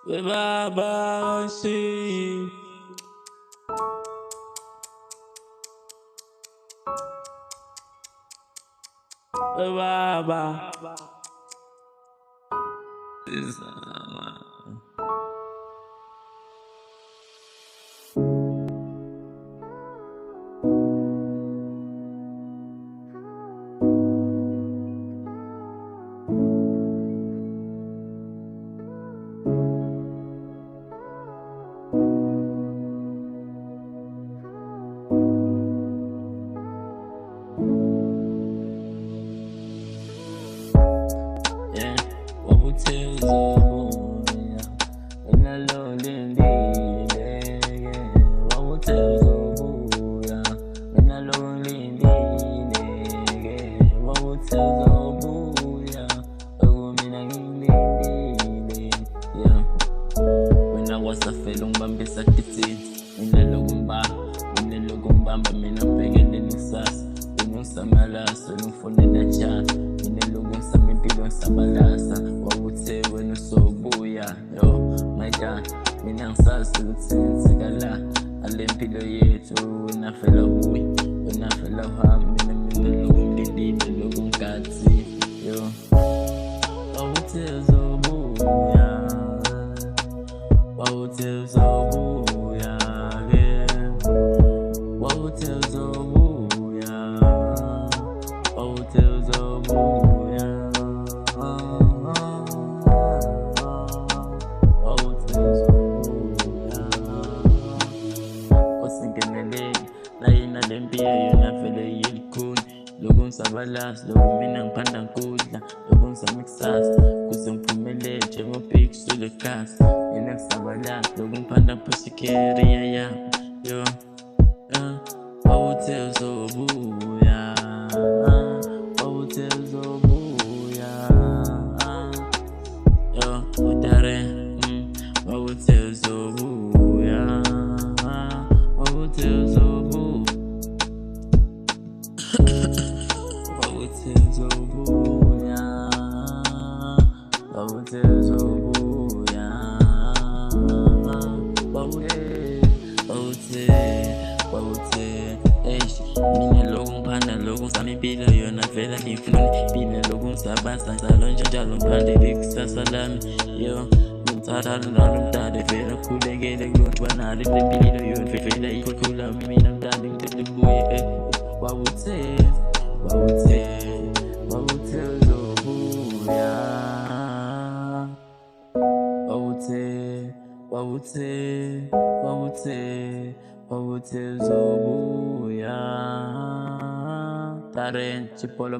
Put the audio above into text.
Baba, see. Baba. Yeah, what would tell you? I'm not lonely, yeah. What would tell you? I'm not lonely, yeah. What would tell you? Oh, yeah. When I was a fellow, I'm beside the seat. In the Logumba, I'm begging the Nusas. Samalas, when you fall in the chat, in the logo, some people Sabalasa, what would say when you saw Boya, yo, my dad, in answers to the Sagala, I let pillow yet, when I fell away, when I fell out, in the logo, the logo, God see, yo, what would tell so Boya, what would tell so Boya, what would tell so Boya. Hotels of Booyah. Hotels of Booyah. What's thinking the day? Lying at them beer, you never lay it cool. Logon Savalas, Logon Minang Pandang Kudla, Logon Samixas, Kusum Pumele, Chemo Pics to the cast. In next Savalas, Logon Pandang Pussycarry, yo. Hotels of Booyah. Hotels of Booyah. Yo, Utare. Hotels of Booyah. Hotels of Booyah. Hotels of Booyah. Hotels of Booyah. Mina logo mpanda logo sami pila yona vela nifuni Pina logo sabasa salon jalo mpande diksa salami yo Mintara nalumtade vela kule gele glot banari de pila yon vela ikula mina mtande mtende buye What would say Zobuya What would say Zobuya Taren Chipolo